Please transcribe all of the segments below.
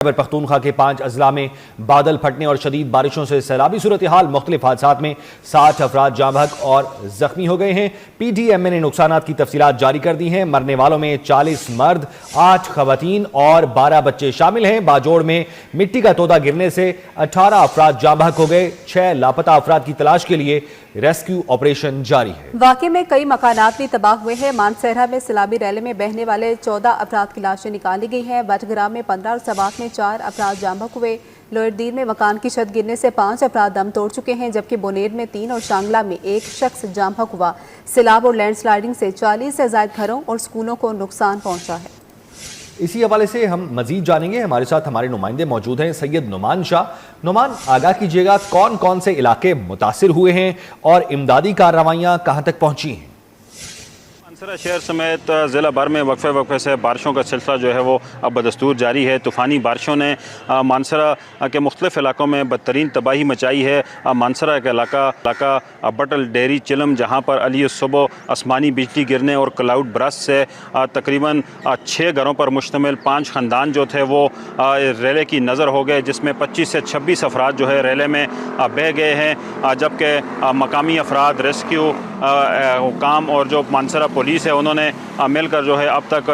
खैबर पख्तूनख्वा के 5 अजला में बादल फटने और शदीद बारिशों से सैलाबी सूरत हाल। मुख्तलिफ हादसात में 60 अफराद जाँ बहक और जख्मी हो गए हैं। PDMA ने नुकसानात की तफसीलात जारी कर दी हैं। मरने वालों में 40 मर्द, 8 खवातीन और 12 बच्चे शामिल हैं। बाजोड़ में मिट्टी का तोदा गिरने से 18 अफराद जाँ बहक हो गए। 6 लापता अफराद की तलाश के लिए रेस्क्यू ऑपरेशन जारी है। वाक़े में कई मकानात भी तबाह हुए हैं। मानसहरा में सैलाबी रैली में बहने वाले 14 अफराद की लाशें निकाली गई हैं। बटग्राम में 15 और सवात में 4 अफराद जाँ बहक हुए। लोहरदीन में मकान की छत गिरने से 5 अफराद दम तोड़ चुके हैं, जबकि बोनेर में 3 और शांगला में 1 शख्स जाँ बहक हुआ। सैलाब और लैंड स्लाइडिंग से 40 से ज़ायद घरों और स्कूलों को नुकसान पहुंचा है। इसी हवाले से हम मजीद जानेंगे। हमारे साथ हमारे नुमाइंदे मौजूद हैं। सैयद नुमान शाह, नुमान आगाह कीजिएगा, कौन कौन से इलाके मुतासिर हुए हैं और इमदादी कार्रवाइयाँ कहाँ तक पहुँची हैं? मानसरा शहर समेत ज़िला भर में वक्फे से बारिशों का सिलसिला जो है वो अब बदस्तूर जारी है। तूफ़ानी बारिशों ने मानसरा के मुख्तलिफ इलाकों में बदतरीन तबाही मचाई है। मानसरा का इलाका बटल डेरी चिलम, जहाँ पर अली सुबह आसमानी बिजली गिरने और क्लाउड बरस्ट से तकरीबन 6 घरों पर मुश्तमिल 5 ख़ानदान जो थे वो रेले की नज़र हो गए, जिसमें 25 से 26 अफराद जो है रेले में बह गए हैं। जबकि मकामी अफराद, रेस्क्यू हुकाम और जो मानसरा पुलिस है, उन्होंने मिलकर जो है अब तक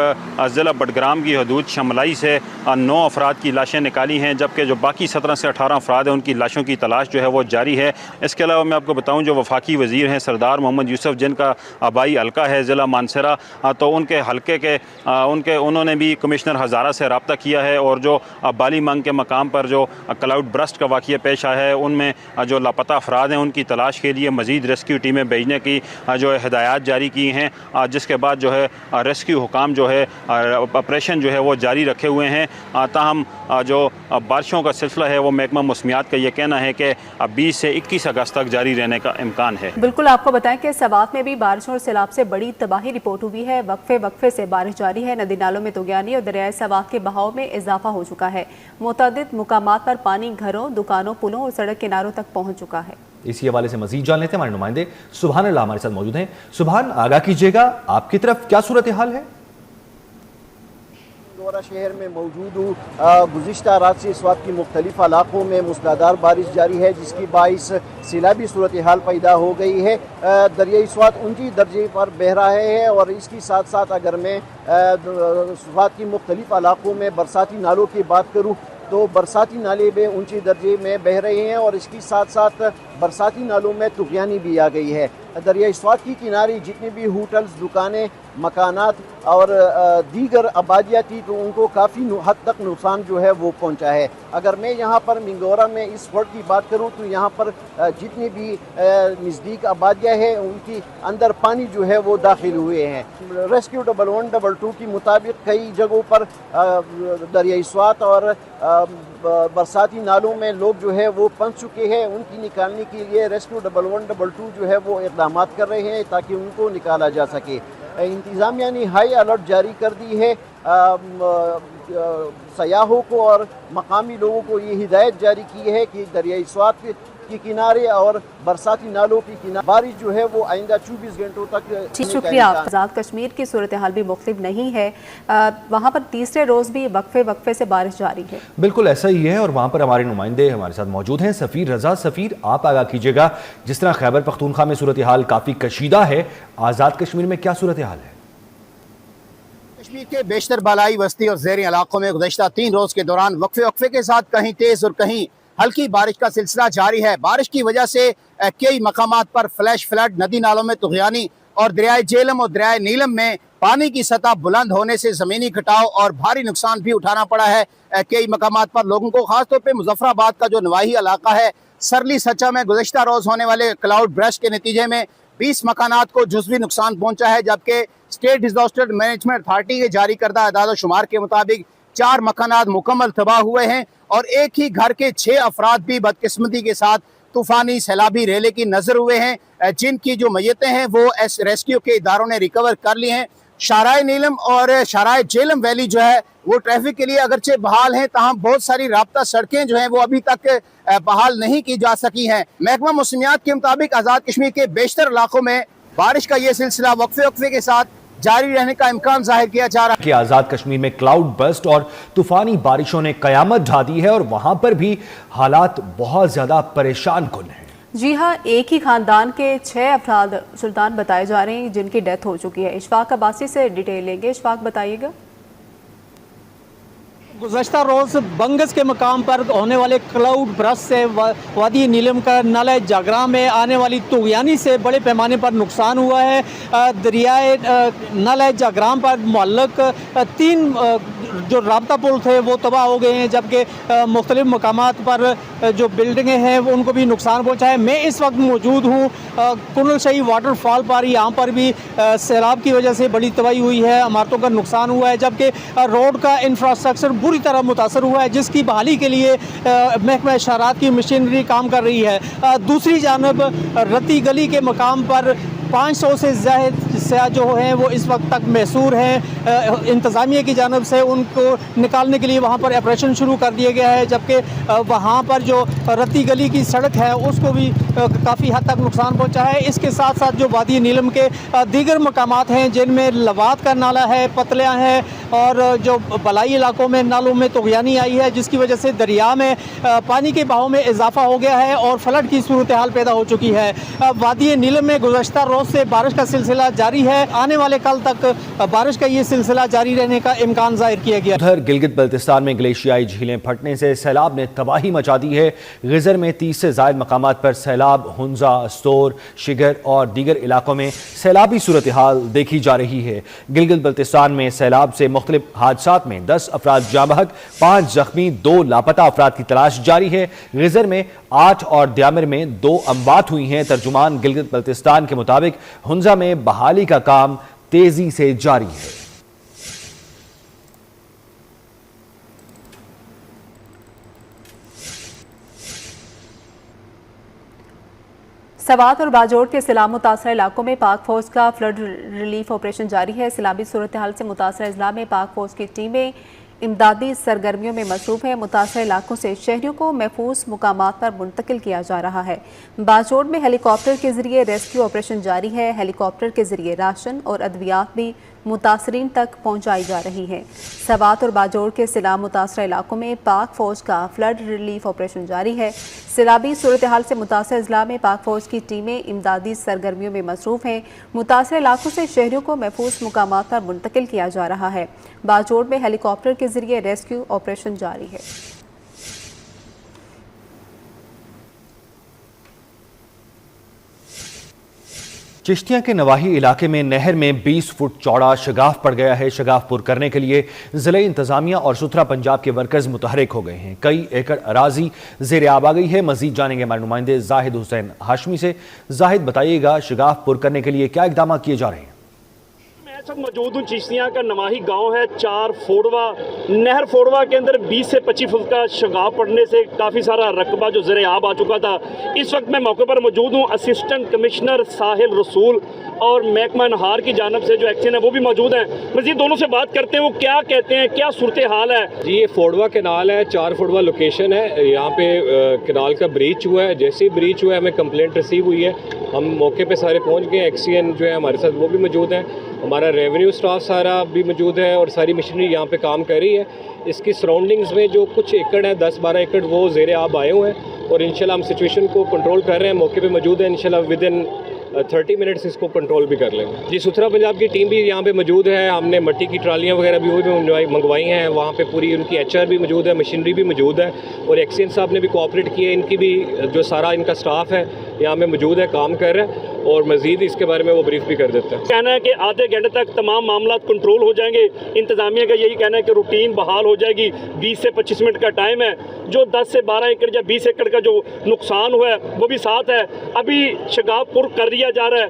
ज़िला बडग्राम की हदूद शमलाई से 9 अफराद की लाशें निकाली हैं, जबकि जो बाकी 17 से 18 अफराद हैं उनकी लाशों की तलाश जो है वो जारी है। इसके अलावा मैं आपको बताऊं, जो वफाकी वज़ीर हैं सरदार मोहम्मद यूसुफ, जिनका आबाई हल्का है ज़िला मानसरा, तो उनके हल्के के उन्होंने भी कमिश्नर हज़ारा से रब्ता किया है और जो बाली मंग के मकाम पर जो क्लाउड बरस्ट का वाक़या पेश आया है, उनमें जो लापता अफराद हैं उनकी तलाश के लिए मज़ीद रेस्क्यू टीमें भेजने की जो हिदायत जारी की हैं, जिसके बाद जो है रेस्क्यू हुकाम जो है ऑपरेशन जो है वो जारी रखे हुए हैं। ताहम जो बारिशों का सिलसिला है वो महकमा मौसमियात का ये कहना है कि 20 से 21 अगस्त तक जारी रहने का इम्कान है। बिल्कुल, आपको बताएं कि सवात में भी बारिशों और सैलाब से बड़ी तबाही रिपोर्ट हुई है। वक्फे से बारिश जारी है। नदी नालों में तुगयानी और दरियाए सवात के बहाव में इजाफा हो चुका है। मुतअद्दिद मुकामात पर पानी घरों, दुकानों, पुलों और सड़क किनारों तक पहुँच चुका है। इसी हवाले से मजीद जान लेते हैं। हमारे नुमाइंदे सुभान अल्लाह हमारे साथ मौजूद हैं। सुभान, आगाह कीजिएगा, आपकी तरफ क्या सूरत हाल है? शहर में मौजूद हूँ। गुज़िश्ता रात से इस वक्त की मुख्तलिफ इलाकों में मूसलाधार बारिश जारी है, जिसकी बाइस सैलाबी सूरत हाल पैदा हो गई है। दरियाई स्वात ऊंची दर्जे पर बह रहा है और इसके साथ साथ अगर मैं स्वात की मुख्तलिफ इलाकों में बरसाती नालों की बात करूँ तो बरसाती नाले में ऊंचे दर्जे में बह रहे हैं और इसके साथ साथ बरसाती नालों में तुगयानी भी आ गई है। दरियाई स्वात की किनारे जितने भी होटल्स, दुकानें, मकानात और दीगर आबादियाँ थी तो उनको काफ़ी हद तक नुकसान जो है वो पहुंचा है। अगर मैं यहाँ पर मिंगोरा में इस वर्ड की बात करूँ तो यहाँ पर जितनी भी नज़दीक आबादियाँ हैं उनकी अंदर पानी जो है वो दाखिल हुए हैं। रेस्क्यू 112 के मुताबिक कई जगहों पर दरियाई स्वात और बरसाती नालों में लोग जो है वो फंस चुके हैं। उनकी निकालने के लिए रेस्क्यू 112 जो है वो इक़दामात कर रहे हैं ताकि उनको निकाला जा सके। इंतज़ामिया ने हाई अलर्ट जारी कर दी है। सयाहों को और मकामी लोगों को ये हिदायत जारी की है कि दरियाई स्वात के किनारे और बरसाती नालों की किनारे बारिश जो है वो आइंदा 24 घंटों तक। शुक्रिया। आज़ाद कश्मीर की सूरत हाल भी मुख्तलिफ नहीं है। वहाँ पर तीसरे रोज़ भी वक्फे से बारिश जारी है। बिल्कुल ऐसा ही है और वहाँ पर हमारे नुमाइंदे हमारे साथ मौजूद हैं। सफ़ीर रजा, सफ़ीर आप आगाह कीजिएगा, जिस तरह खैबर पख्तूनख्वा में सूरत हाल काफ़ी कशीदा है, आज़ाद कश्मीर में क्या सूरत हाल है? कश्मीर के बेशतर बालाई वस्ती और ज़ेरी इलाकों में गुज़श्ता 3 रोज़ के दौरान वक्फे के साथ कहीं तेज़ और कहीं हल्की बारिश का सिलसिला जारी है। बारिश की वजह से कई मकामात पर फ्लैश फ्लड, नदी नालों में तुगयानी और दरियाए जेलम और दरियाए नीलम में पानी की सतह बुलंद होने से ज़मीनी कटाव और भारी नुकसान भी उठाना पड़ा है। कई मकामात पर लोगों को, खासतौर पर मुजफ्फराबाद का जो नवाही इलाका है, सरली सचा में गुज़श्ता रोज़ होने वाले क्लाउड बरस्ट के नतीजे में 20 मकानात को जुज़वी नुकसान पहुंचा है, जबकि स्टेट डिजास्टर मैनेजमेंट अथॉरिटी के जारी करदा अदाद शुमार के मुताबिक 4 मकानात मुकम्मल तबाह हुए हैं और एक ही घर के 6 अफराद भी बदकिस्मती के साथ तूफानी सैलाबी रेले की नजर हुए हैं, जिनकी जो मैयतें हैं वो रेस्क्यू के इदारों ने रिकवर कर ली हैं। शाराय नीलम और शाराय जेलम वैली जो है वो ट्रैफिक के लिए अगरचे बहाल हैं, ताहम बहुत सारी राब्ता सड़कें जो हैं वो अभी तक बहाल नहीं की जा सकी हैं। महकमा मौसमियात के मुताबिक आज़ाद कश्मीर के बेशतर इलाकों में बारिश का ये सिलसिला वक्फे के साथ जारी रहने का इम्कान जाहिर किया जा रहा है। कि आजाद कश्मीर में क्लाउड बर्स्ट और तूफानी बारिशों ने कयामत ढा दी है और वहां पर भी हालात बहुत ज्यादा परेशान कुन हैं। जी हाँ, एक ही खानदान के 6 अफराद सुल्तान बताए जा रहे हैं जिनकी डेथ हो चुकी है। इशफाक अब्बासी से डिटेल लेंगे। इशफाक बताइएगा। गुज़श्ता रोज़ बंगस के मकाम पर होने वाले क्लाउड ब्रस्ट से वादी नीलम का नाला जागरा में आने वाली तुग़यानी से बड़े पैमाने पर नुकसान हुआ है। दरियाए नाला जागरा पर मुअल्लक 3 जो राब्ता पुल थे वो तबाह हो गए हैं, जबकि मुख्तलिफ मकामात पर जो बिल्डिंगें हैं वो उनको भी नुकसान पहुँचा है। मैं इस वक्त मौजूद हूँ कुर्नल शाही वाटर फॉल पर। यहाँ पर भी सैलाब की वजह से बड़ी तबाही हुई है, इमारतों का नुकसान हुआ है, जबकि रोड का इंफ्रास्ट्रक्चर बुरी तरह मुतासर हुआ है, जिसकी बहाली के लिए महकमा इशारात की मशीनरी काम कर रही है। दूसरी जानब रत्ती गली के मकाम पर 500 से ज़्यादा जो हैं वो इस वक्त तक महसूर हैं। इंतज़ामिया की जानब से उनको निकालने के लिए वहाँ पर ऑपरेशन शुरू कर दिया गया है, जबकि वहाँ पर जो रत्ती गली की सड़क है उसको भी काफ़ी हद तक नुकसान पहुँचा है। इसके साथ साथ जो वादी नीलम के दीगर मकामात हैं जिनमें लवात का नाला है, पतलियाँ हैं और जो बलाई इलाकों में नालों में तुग़यानी आई है, जिसकी वजह से दरिया में पानी के बहाव में इजाफा हो गया है और फ्लड की सूरत हाल पैदा हो चुकी है। वादी नीलम में गुज़श्ता रोज़ से बारिश का सिलसिला जारी है। आने वाले कल तक बारिश का ये सिलसिला जारी रहने का इम्कान जाहिर किया गया। उधर गिलगित बल्तिस्तान में ग्लेशियाई झीलें फटने से सैलाब ने तबाही मचा दी है। गिजर में 30 से ज़ायद मकामात पर सैलाब, हुंजा, अस्तोर, शिगर और दीगर इलाकों में सैलाबी सूरत हाल देखी जा रही है। गिलगित बल्तिस्तान में सैलाब से मुख्तलिफ हादसात में 10 अफराद जाँ बहक, 5 जख्मी, 2 लापता अफराद की तलाश जारी है। गिजर में 8 और द्यामिर में 2 अमवात हुई हैं। तर्जुमान गिलगित बल्तिस्तान के मुताबिक हुंजा में बहाली का काम तेजी से जारी है। सवात और बाजोड़ के सैलाब मुतासर इलाकों में पाक फौज का फ्लड रिलीफ ऑपरेशन जारी है। सैलाबी सूरत हाल से मुतासर अजला में पाक फौज की टीमें इमदादी सरगर्मियों में मसरूफ है। मुतासर इलाकों से शहरियों को महफूज मुकामात पर मुंतकिल किया जा रहा है। बाजोड़ में हेलीकॉप्टर के जरिए रेस्क्यू ऑपरेशन जारी है। हेलीकॉप्टर के जरिए राशन और अद्वियात भी मुतासरीन तक पहुंचाई जा रही है। सवात और बाजोड़ के सैलाब मुतासर इलाकों में पाक फौज का फ्लड रिलीफ ऑपरेशन जारी है। सैलाबी सूरत हाल से मुतासर अजला में पाक फौज की टीमें इमदादी सरगर्मियों में मसरूफ हैं। मुतासर इलाकों से शहरियों को महफूज मुकामात पर मुंतकिल किया जा रहा है। बाजोड़ में हेलीकॉप्टर के जरिए रेस्क्यू ऑपरेशन जारी है। चिश्तिया के नवाही इलाके में नहर में 20 फुट चौड़ा शगाफ पड़ गया है। शगाफ पुर करने के लिए जिले इंतजामिया और सुथरा पंजाब के वर्कर्स मुतहरिक हो गए हैं। कई एकड़ अराजी ज़ेर आब आ गई है। मजीद जानेंगे हमारे नुमाइंदे जाहिद हुसैन हाशमी से। जाहिद बताइएगा, शगाफ पुर करने के लिए क्या इक़दाम किए जा रहे हैं? मौजूद हूँ चिश्तिया का नवाही गांव है, 4 फोड़वा नहर फोड़वा के अंदर 20 से 25 फुट का शगाफ पड़ने से काफ़ी सारा रकबा जो ज़र आब आ चुका था। इस वक्त मैं मौके पर मौजूद हूँ। असिस्टेंट कमिश्नर साहिल रसूल और महकमा नहार की जानब से जो एक्शन है वो भी मौजूद हैं। मज़ीद दोनों से बात करते हैं, वो क्या कहते हैं, क्या सूरत हाल है। जी, ये फोड़वा कैनाल है, 4 फोड़वा लोकेशन है। यहाँ पे कैनाल का ब्रीच हुआ है। जैसे ही ब्रीच हुआ है हमें कंप्लेंट रिसीव हुई है। हम मौके पे सारे पहुँच गए। एक्सीएन जो है हमारे साथ वो भी मौजूद है। हमारा रेवेन्यू स्टाफ सारा भी मौजूद है और सारी मशीनरी यहाँ पे काम कर रही है। इसकी सराउंडिंग्स में जो कुछ एकड़ है, 10-12 एकड़, वो ज़ेर आब आए हुए हैं और इंशाल्लाह हम सिचुएशन को कंट्रोल कर रहे हैं। मौके पे मौजूद है। इंशाल्लाह विद इन 30 मिनट्स इसको कंट्रोल भी कर लेंगे। जी, सुथरा पंजाब की टीम भी यहाँ पे मौजूद है। हमने मिट्टी की ट्रालियाँ वगैरह भी वो भी मंगवाई हैं। वहाँ पे पूरी उनकी HR भी मौजूद है, मशीनरी भी मौजूद है और एक्सीएन साहब ने भी कोऑपरेट किया। इनकी भी जो सारा इनका स्टाफ है यहाँ में मौजूद है, काम कर रहा है और मज़ीद इसके बारे में वो ब्रीफ भी कर देता है। कहना है कि आधे घंटे तक तमाम मामला कंट्रोल हो जाएंगे। इंतजामिया का यही कहना है कि रूटीन बहाल हो जाएगी। 20 से 25 मिनट का टाइम है। जो 10 से 12 एकड़ या 20 एकड़ का जो नुकसान हुआ है वो भी साथ है। अभी शगाफ पुर कर दिया जा रहा है।